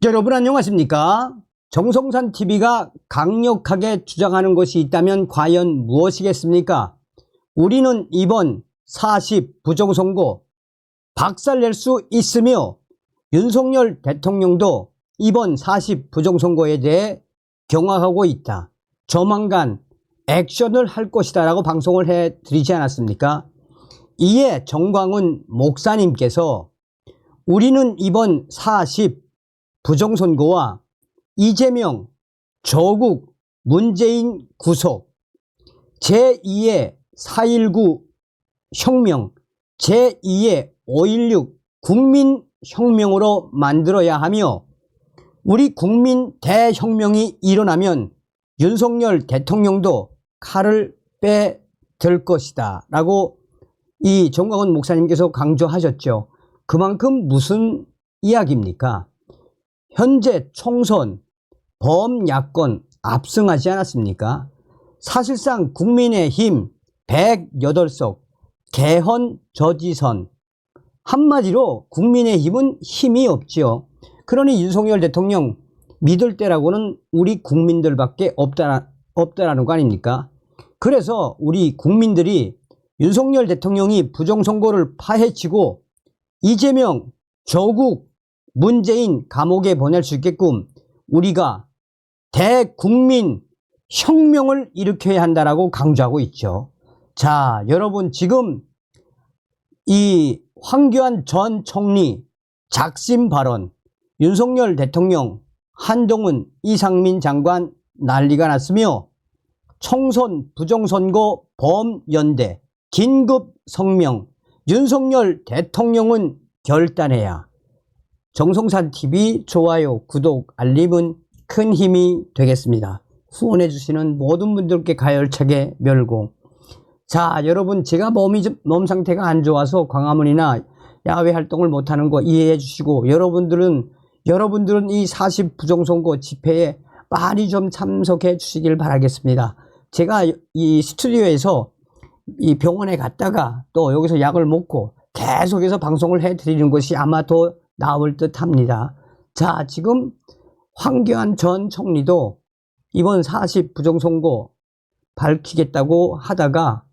여러분 안녕하십니까? 정성산 TV가 강력하게 주장하는 것이 있다면 과연 무엇이겠습니까? 우리는 이번 40 부정선거 박살낼 수 있으며 윤석열 대통령도 이번 40 부정선거에 대해 경악하고 있다. 조만간 액션을 할 것이다 라고 방송을 해드리지 않았습니까? 이에 정광훈 목사님께서 우리는 이번 40 부정선거와 이재명, 조국, 문재인 구속, 제2의 4.19 혁명, 제2의 5.16 국민혁명으로 만들어야 하며 우리 국민 대혁명이 일어나면 윤석열 대통령도 칼을 빼들 것이다 라고 이 정광훈 목사님께서 강조하셨죠. 그만큼 무슨 이야기입니까? 현재 총선, 범야권 압승하지 않았습니까? 사실상 국민의힘 108석, 개헌 저지선, 한마디로 국민의힘은 힘이 없지요. 그러니 윤석열 대통령 믿을 때라고는 우리 국민들밖에 없다라는 거 아닙니까? 그래서 우리 국민들이 윤석열 대통령이 부정선거를 파헤치고 이재명, 조국, 문재인 감옥에 보낼 수 있게끔 우리가 대국민 혁명을 일으켜야 한다라고 강조하고 있죠. 자, 여러분 지금 이 황교안 전 총리 작심 발언, 윤석열 대통령, 한동훈, 이상민 장관 난리가 났으며 총선 부정선거 범연대 긴급 성명, 윤석열 대통령은 결단해야. 정성산TV 좋아요, 구독, 알림은 큰 힘이 되겠습니다. 후원해 주시는 모든 분들께 가열차게 멸공. 자, 여러분 제가 몸 상태가 안 좋아서 광화문이나 야외 활동을 못하는 거 이해해 주시고 여러분들은 이 40 부정선거 집회에 많이 좀 참석해 주시길 바라겠습니다. 제가 이 스튜디오에서 이 병원에 갔다가 또 여기서 약을 먹고 계속해서 방송을 해 드리는 것이 아마 더 나올 듯 합니다. 자, 지금 황교안 전 총리도 이번 40 부정선거 밝히겠다고 하다가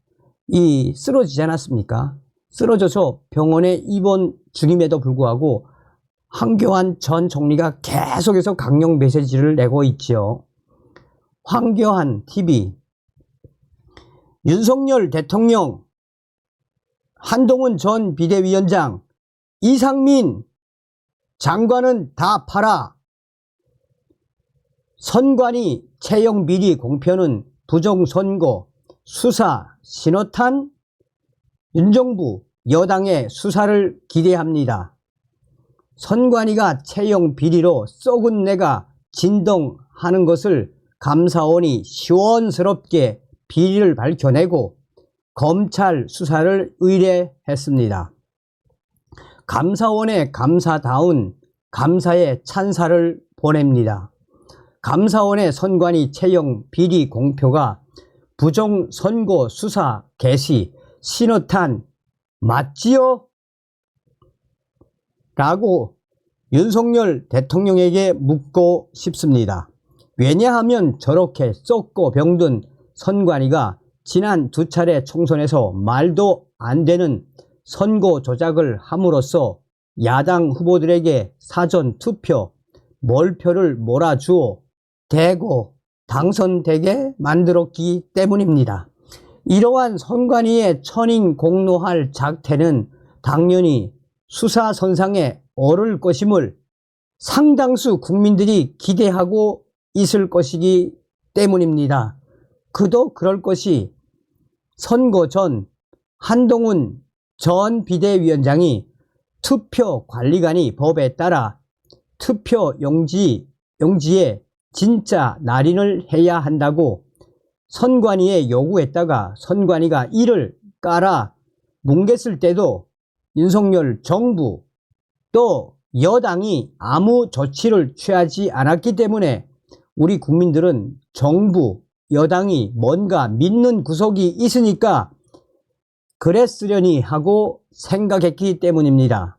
쓰러지지 않았습니까? 쓰러져서 병원에 입원 중임에도 불구하고 황교안 전 총리가 계속해서 강력 메시지를 내고 있지요. 황교안 TV, 윤석열 대통령, 한동훈 전 비대위원장, 이상민 장관은 다 팔아. 선관위 채용 비리 공표는 부정선거, 수사, 신호탄, 윤정부, 여당의 수사를 기대합니다. 선관위가 채용 비리로 썩은 내가 진동하는 것을 감사원이 시원스럽게 비리를 밝혀내고 검찰 수사를 의뢰했습니다. 감사원의 감사다운 감사의 찬사를 보냅니다. 감사원의 선관위 채용 비리 공표가 부정선거 수사 개시 신호탄 맞지요? 라고 윤석열 대통령에게 묻고 싶습니다. 왜냐하면 저렇게 썩고 병든 선관위가 지난 2차례 총선에서 말도 안 되는 선거 조작을 함으로써 야당 후보들에게 사전 투표, 몰표를 몰아주어 대고 당선되게 만들었기 때문입니다. 이러한 선관위의 천인공노할 작태는 당연히 수사선상에 오를 것임을 상당수 국민들이 기대하고 있을 것이기 때문입니다. 그도 그럴 것이 선거 전 한동훈 전 비대위원장이 투표관리관이 법에 따라 투표 용지에 진짜 날인을 해야 한다고 선관위에 요구했다가 선관위가 이를 깔아 뭉갰을 때도 윤석열 정부 또 여당이 아무 조치를 취하지 않았기 때문에 우리 국민들은 정부, 여당이 뭔가 믿는 구석이 있으니까 그랬으려니 하고 생각했기 때문입니다.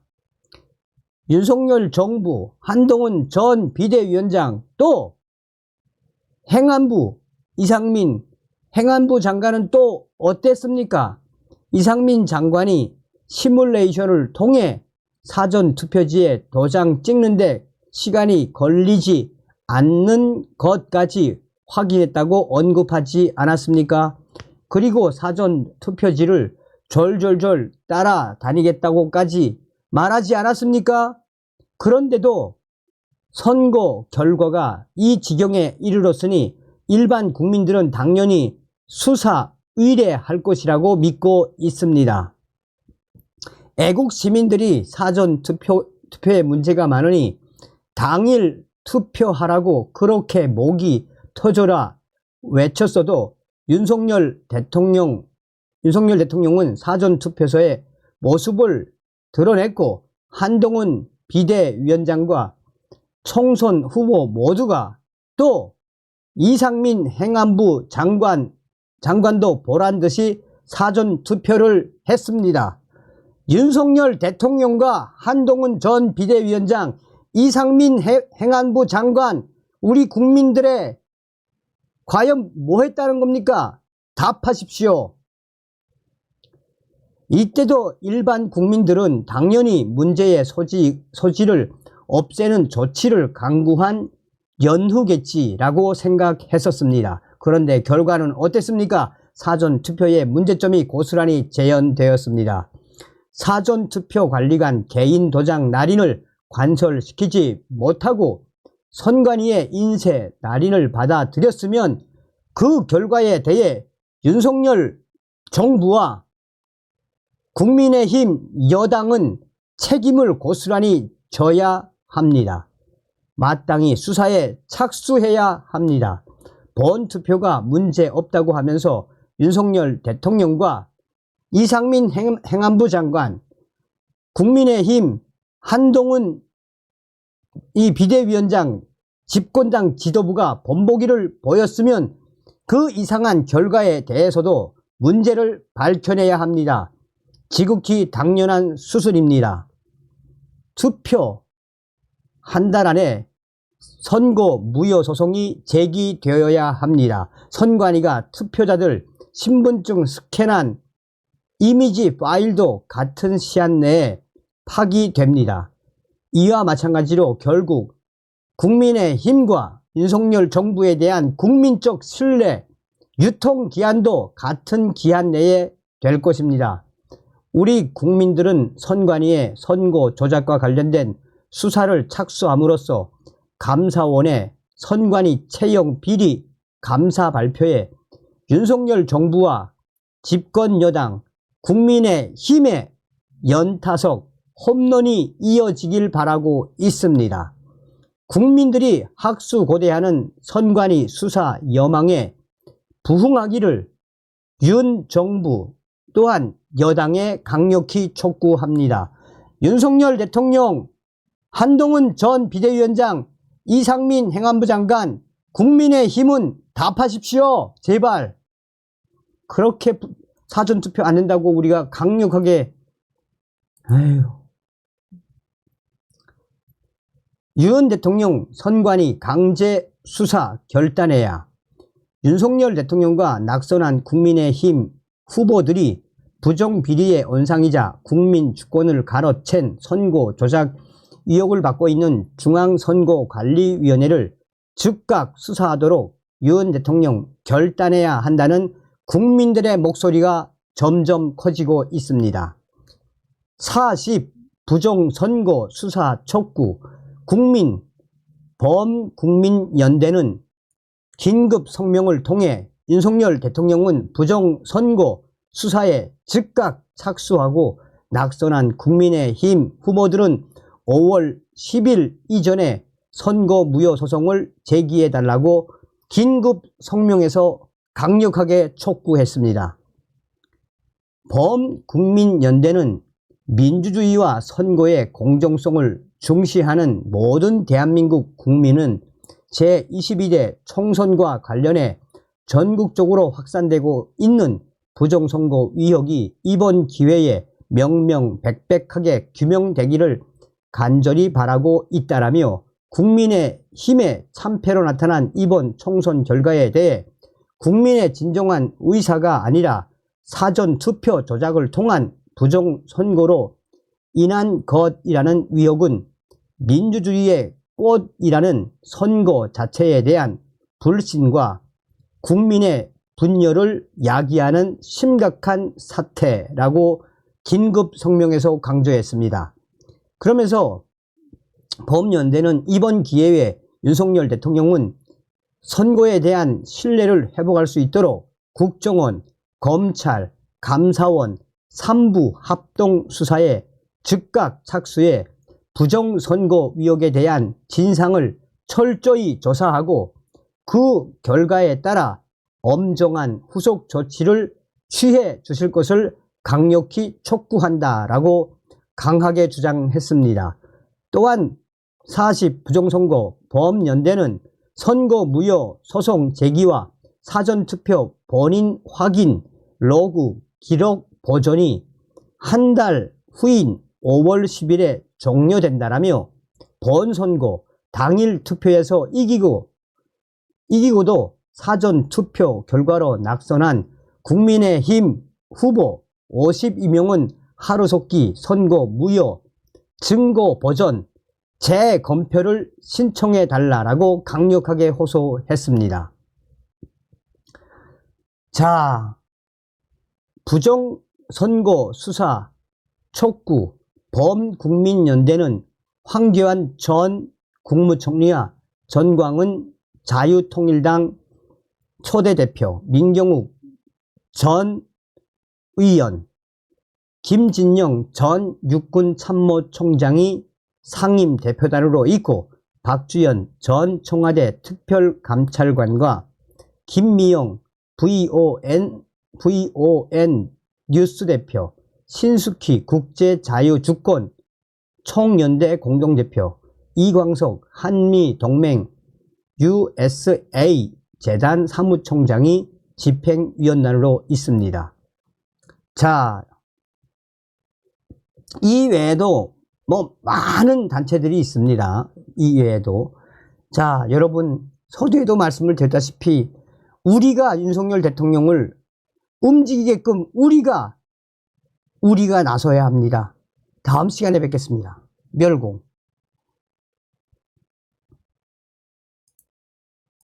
윤석열 정부, 한동훈 전 비대위원장, 또 행안부 이상민 행안부 장관은 또 어땠습니까? 이상민 장관이 시뮬레이션을 통해 사전투표지에 도장 찍는데 시간이 걸리지 않는 것까지 확인했다고 언급하지 않았습니까? 그리고 사전투표지를 졸졸졸 따라다니겠다고까지 말하지 않았습니까? 그런데도 선거 결과가 이 지경에 이르렀으니 일반 국민들은 당연히 수사 의뢰할 것이라고 믿고 있습니다. 애국 시민들이 사전투표에 문제가 많으니 당일 투표하라고 그렇게 목이 터져라 외쳤어도 윤석열 대통령은 사전투표소의 모습을 드러냈고 한동훈 비대위원장과 총선 후보 모두가 또 이상민 행안부 장관도 보란듯이 사전투표를 했습니다. 윤석열 대통령과 한동훈 전 비대위원장, 이상민 행안부 장관, 우리 국민들의 과연 뭐 했다는 겁니까? 답하십시오. 이때도 일반 국민들은 당연히 문제의 소지를 없애는 조치를 강구한 연후겠지라고 생각했었습니다. 그런데 결과는 어땠습니까? 사전투표의 문제점이 고스란히 재현되었습니다. 사전투표관리관 개인 도장 날인을 관철시키지 못하고 선관위의 인쇄 날인을 받아들였으면 그 결과에 대해 윤석열 정부와 국민의힘 여당은 책임을 고스란히 져야 합니다. 마땅히 수사에 착수해야 합니다. 본투표가 문제없다고 하면서 윤석열 대통령과 이상민 행안부 장관, 국민의힘 한동훈 이 비대위원장, 집권당 지도부가 본보기를 보였으면 그 이상한 결과에 대해서도 문제를 밝혀내야 합니다. 지극히 당연한 수순입니다. 투표 한 달 안에 선거 무효 소송이 제기되어야 합니다. 선관위가 투표자들 신분증 스캔한 이미지 파일도 같은 시한 내에 파기됩니다. 이와 마찬가지로 결국 국민의힘과 윤석열 정부에 대한 국민적 신뢰, 유통기한도 같은 기한 내에 될 것입니다. 우리 국민들은 선관위의 선거 조작과 관련된 수사를 착수함으로써 감사원의 선관위 채용 비리 감사 발표에 윤석열 정부와 집권여당 국민의힘의 연타석 홈런이 이어지길 바라고 있습니다. 국민들이 학수고대하는 선관위 수사 여망에 부응하기를 윤 정부 또한 여당에 강력히 촉구합니다. 윤석열 대통령, 한동훈 전 비대위원장, 이상민 행안부 장관, 국민의힘은 답하십시오. 제발. 그렇게 사전투표 안 된다고 우리가 강력하게 윤 대통령 선관위 강제 수사 결단해야 윤석열 대통령과 낙선한 국민의힘 후보들이 부정비리의 온상이자 국민 주권을 가로챈 선거 조작 의혹을 받고 있는 중앙선거관리위원회를 즉각 수사하도록 윤 대통령 결단해야 한다는 국민들의 목소리가 점점 커지고 있습니다. 40 부정선거 수사 촉구 범국민연대는 긴급 성명을 통해 윤석열 대통령은 부정선거 수사에 즉각 착수하고 낙선한 국민의힘 후보들은 5월 10일 이전에 선거 무효 소송을 제기해달라고 긴급 성명에서 강력하게 촉구했습니다. 범국민연대는 민주주의와 선거의 공정성을 중시하는 모든 대한민국 국민은 제22대 총선과 관련해 전국적으로 확산되고 있는 부정선거 의혹이 이번 기회에 명명백백하게 규명되기를 간절히 바라고 있다라며 국민의 힘의 참패로 나타난 이번 총선 결과에 대해 국민의 진정한 의사가 아니라 사전 투표 조작을 통한 부정선거로 인한 것이라는 의혹은 민주주의의 꽃이라는 선거 자체에 대한 불신과 국민의 분열을 야기하는 심각한 사태라고 긴급 성명에서 강조했습니다. 그러면서 범연대는 이번 기회에 윤석열 대통령은 선거에 대한 신뢰를 회복할 수 있도록 국정원, 검찰, 감사원, 3부 합동수사에 즉각 착수해 부정선거 의혹에 대한 진상을 철저히 조사하고 그 결과에 따라 엄정한 후속 조치를 취해 주실 것을 강력히 촉구한다라고 강하게 주장했습니다. 또한 40 부정선거 범연대는 선거 무효 소송 제기와 사전투표 본인 확인 로그 기록 보존이 한 달 후인 5월 10일에 종료된다라며 본선거 당일 투표에서 이기고도 사전투표 결과로 낙선한 국민의힘 후보 52명은 하루속히 선거 무효 증거 보전 재검표를 신청해 달라라고 강력하게 호소했습니다. 자, 부정선거 수사 촉구 범국민연대는 황교안 전 국무총리와 전광훈 자유통일당 초대대표, 민경욱 전 의원, 김진영 전 육군참모총장이 상임 대표단으로 있고 박주연 전 청와대 특별감찰관과 김미영 VON 뉴스 대표, 신숙희 국제자유주권 총연대 공동대표, 이광석 한미동맹 USA 재단 사무총장이 집행위원단으로 있습니다. 자, 이 외에도 많은 단체들이 있습니다. 이 외에도. 자, 여러분, 서두에도 말씀을 드렸다시피 우리가 윤석열 대통령을 움직이게끔 우리가 나서야 합니다. 다음 시간에 뵙겠습니다. 멸공.